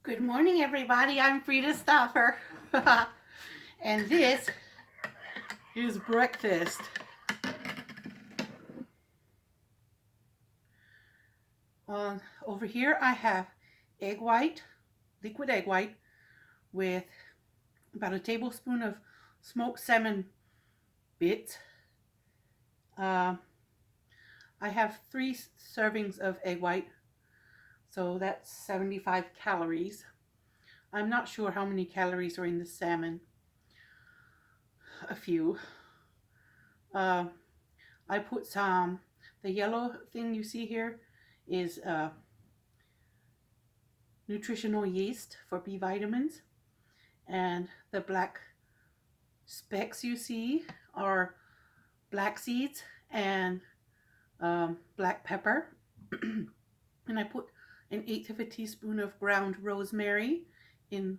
Good morning, everybody. I'm Frida Stoffer, and this is breakfast. Over here, I have egg white, liquid egg white, with about a tablespoon of smoked salmon bits. Uh, I have 3 servings of egg white, so that's 75 calories. I'm not sure how many calories are in the salmon. A few. Uh, I put some. The yellow thing you see here is nutritional yeast for B vitamins, and the black specks you see are black seeds and black pepper. And I put an eighth of a teaspoon of ground rosemary in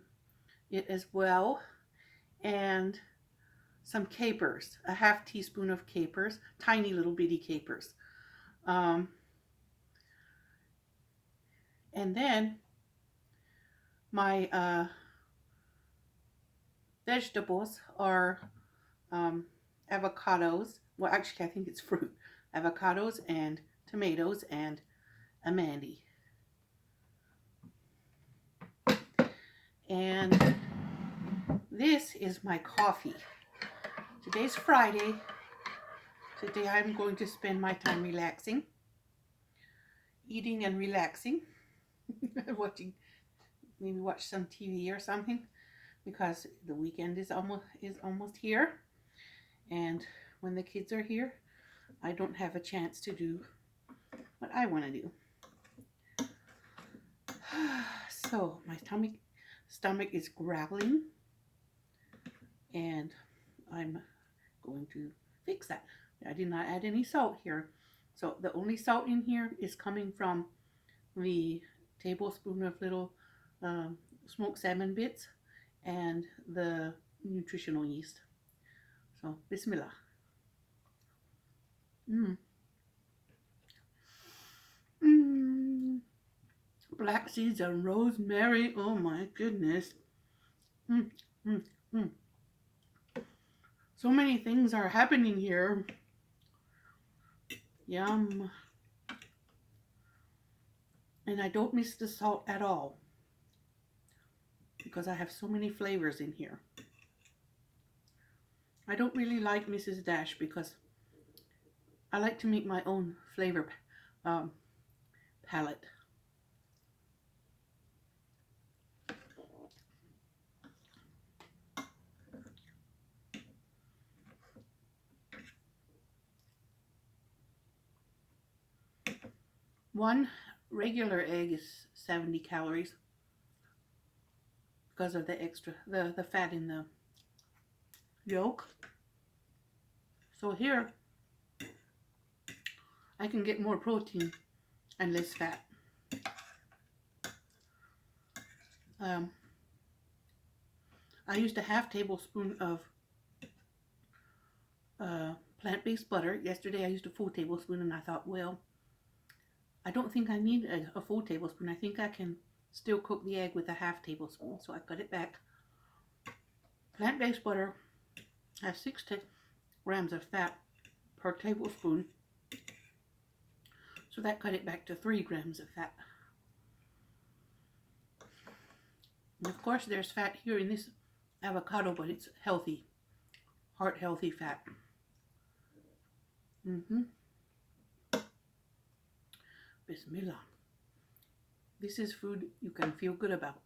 it as well, and some capers, a half teaspoon of capers, tiny little bitty capers. Um, and then my vegetables are avocados. Well, actually, I think it's fruit. Avocados and tomatoes and a mandie. And this is my coffee. Today's Friday. Today I'm going to spend my time relaxing, eating and relaxing, watching, maybe watch some TV or something, because the weekend is almost here, and when the kids are here, I don't have a chance to do what I want to do. So my stomach is growling, and I'm going to fix that. I did not add any salt here. So the only salt in here is coming from the tablespoon of little smoked salmon bits and the nutritional yeast. So Bismillah. Mm. Mm. Black seeds and rosemary. Oh my goodness. Mm. Mm. Mm. So many things are happening here. Yum. And I don't miss the salt at all because I have so many flavors in here. I don't really like Mrs. Dash because I like to make my own flavor um, palette. One regular egg is 70 calories because of the fat in the yolk. So here I can get more protein and less fat. Um, I used a half tablespoon of plant-based butter. Yesterday I used a full tablespoon, and I thought, well, I don't think I need a full tablespoon. I think I can still cook the egg with a half tablespoon. So I cut it back. Plant-based butter has 6 grams of fat per tablespoon. So that cut it back to 3 grams of fat. And of course, there's fat here in this avocado, but it's healthy, heart healthy fat. Bismillah. This is food you can feel good about.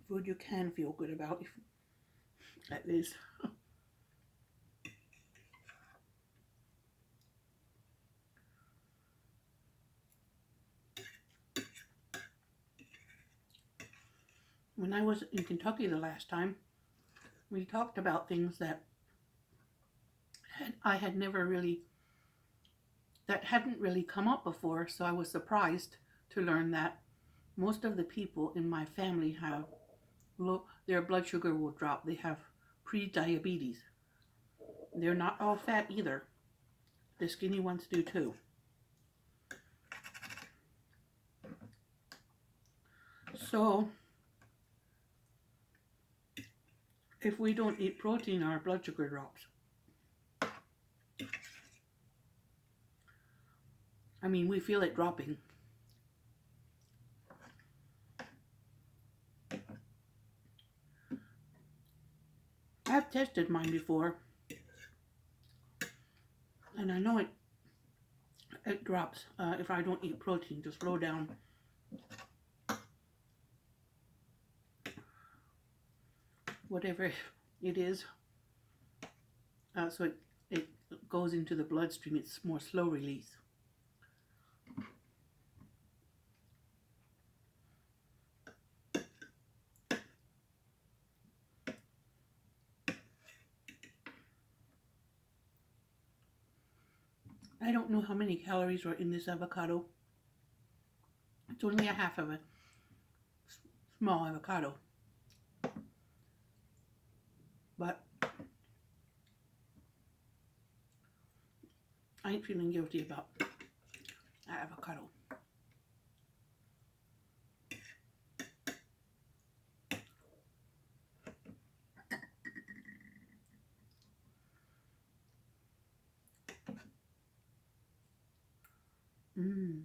Food you can feel good about, if that is. When I was in Kentucky the last time, we talked about things that I had never really, that hadn't really come up before, so I was surprised to learn that most of the people in my family have their blood sugar will drop. They have pre-diabetes. They're not all fat either. The skinny ones do too. So, if we don't eat protein, our blood sugar drops. I mean, we feel it dropping. I've tested mine before, and I know it drops if I don't eat protein to slow down whatever it is. So it goes into the bloodstream. It's more slow release. I don't know how many calories are in this avocado. It's only a half of a small avocado. But I ain't feeling guilty about that avocado. Mmm.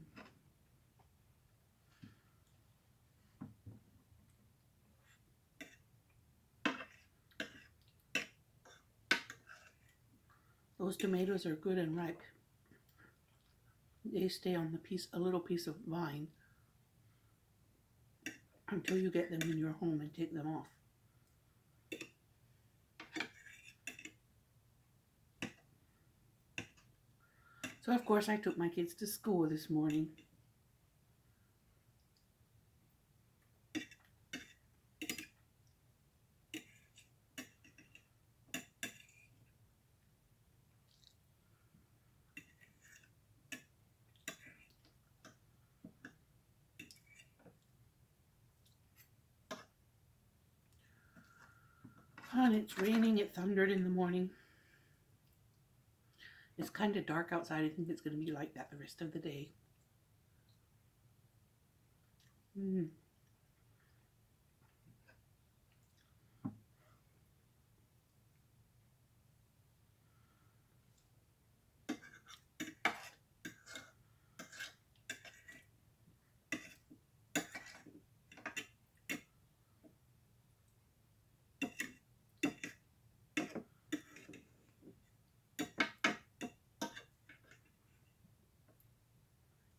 Those tomatoes are good and ripe. They stay on a little piece of vine until you get them in your home and take them off. So of course I took my kids to school this morning. And it's raining, it thundered in the morning. It's kind of dark outside. I think it's going to be like that the rest of the day. Mm.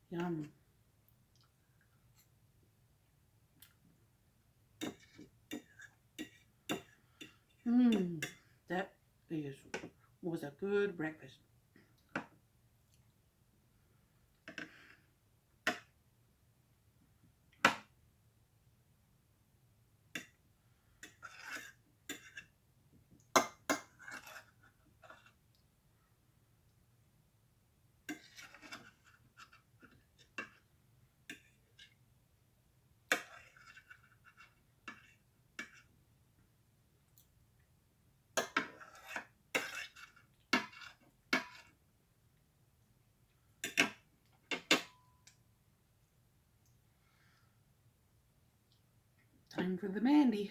Yum. Mmm. That was a good breakfast. Time for the mandie.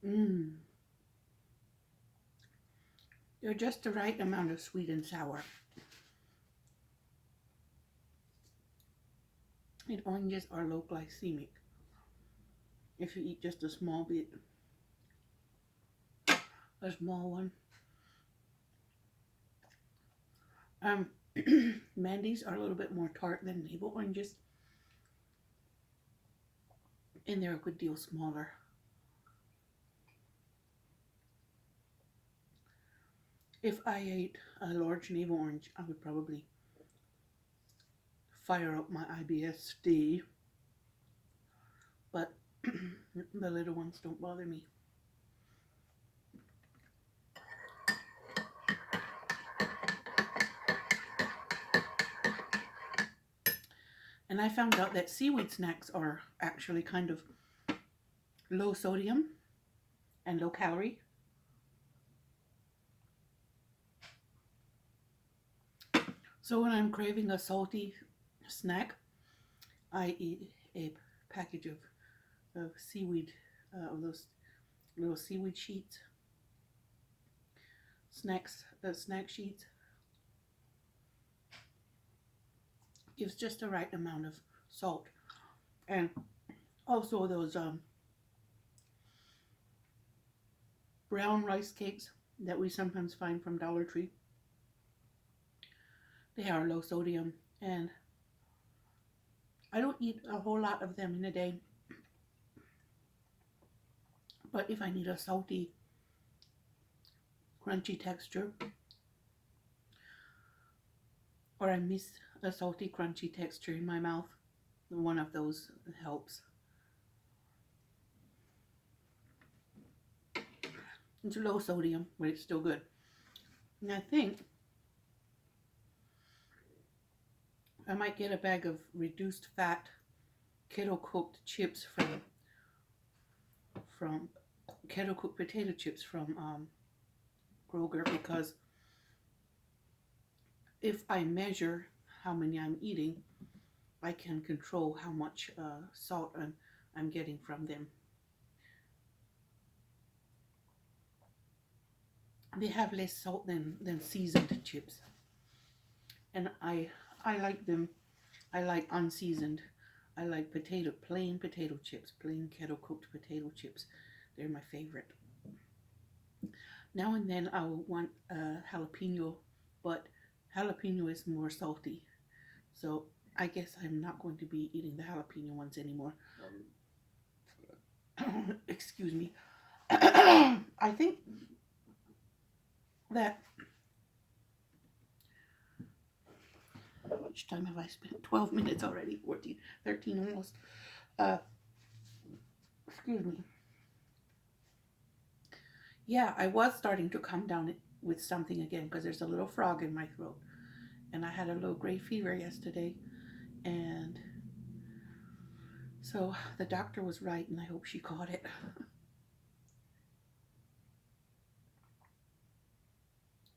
Mmm. They're just the right amount of sweet and sour. And oranges are low glycemic if you eat just a small bit, a small one. Mandies are a little bit more tart than navel oranges, and they're a good deal smaller. If I ate a large navel orange, I would probably fire up my IBS-D, but the little ones don't bother me. And I found out that seaweed snacks are actually kind of low sodium and low calorie. So when I'm craving a salty snack, I eat a package of seaweed, of those little seaweed sheets, snack sheets. Gives just the right amount of salt. And also those brown rice cakes that we sometimes find from Dollar Tree. They are low sodium, and I don't eat a whole lot of them in a day. But if I need a salty, crunchy texture, or I miss a salty, crunchy texture in my mouth, one of those helps. It's low sodium, but it's still good. And I think I might get a bag of reduced fat kettle cooked chips from kettle cooked potato chips from Kroger, because if I measure how many I'm eating, I can control how much salt I'm getting from them. They have less salt than seasoned chips, and I like them. I like unseasoned. I like plain potato chips, plain kettle cooked potato chips. They're my favorite. Now and then I will want a jalapeno, but jalapeno is more salty. So I guess I'm not going to be eating the jalapeno ones anymore. Excuse me. I think that, how much time have I spent? 12 minutes already, 14, 13 almost. Uh, Excuse me. Yeah, I was starting to come down with something again because there's a little frog in my throat. And I had a low grade fever yesterday. And so the doctor was right, and I hope she caught it.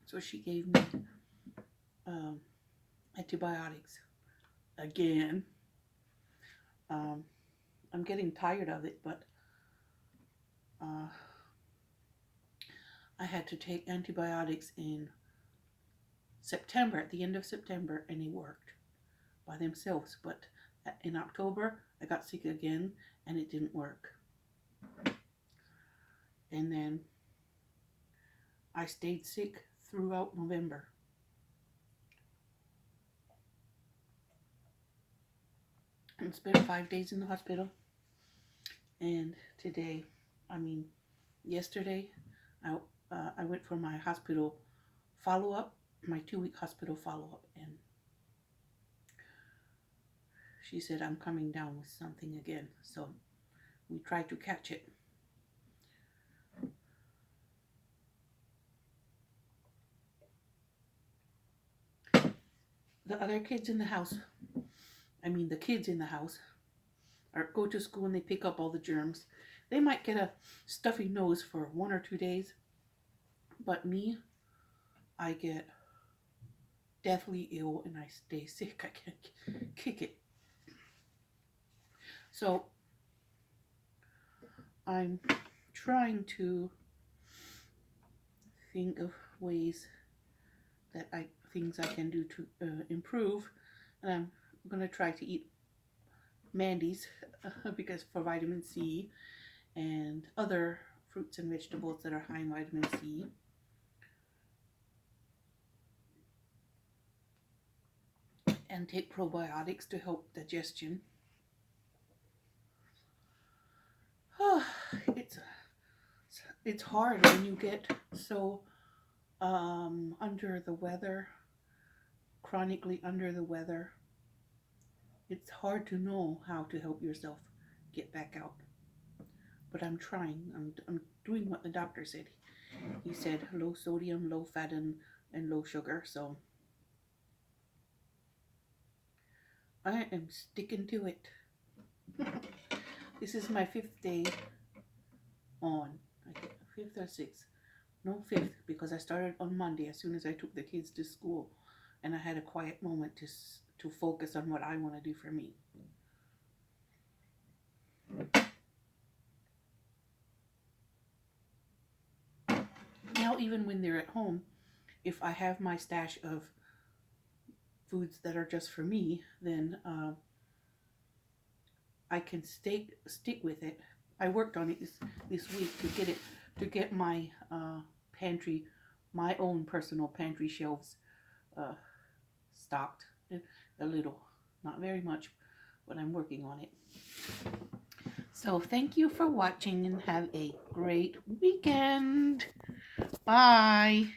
So she gave me um, antibiotics again. Um, I'm getting tired of it, but uh, I had to take antibiotics in September, at the end of September, and it worked by themselves. But in October, I got sick again, and it didn't work. And then I stayed sick throughout November. And spent 5 days in the hospital. And today, I mean, yesterday, I went for my hospital follow-up, my 2-week hospital follow-up, and she said I'm coming down with something again. So we tried to catch it. The other kids in the house, the kids in the house, go to school and they pick up all the germs. They might get a stuffy nose for 1 or 2 days, but me, I get deathly ill and I stay sick. I can't kick it. So I'm trying to think of things I can do to improve, and I'm gonna try to eat mandies because for vitamin C and other fruits and vegetables that are high in vitamin C. And take probiotics to help digestion. It's hard when you get so under the weather, chronically under the weather. It's hard to know how to help yourself get back out. But I'm trying. I'm doing what the doctor said. He said low sodium, low fat, and low sugar. So I am sticking to it. This is my 5th day on. I think 5th or 6th. No, 5th, because I started on Monday as soon as I took the kids to school, and I had a quiet moment to focus on what I want to do for me. Now, even when they're at home, if I have my stash of foods that are just for me, then I can stick with it. I worked on it this week to get my pantry, my own personal pantry shelves uh, stocked a little, not very much, but I'm working on it. So thank you for watching and have a great weekend. Bye.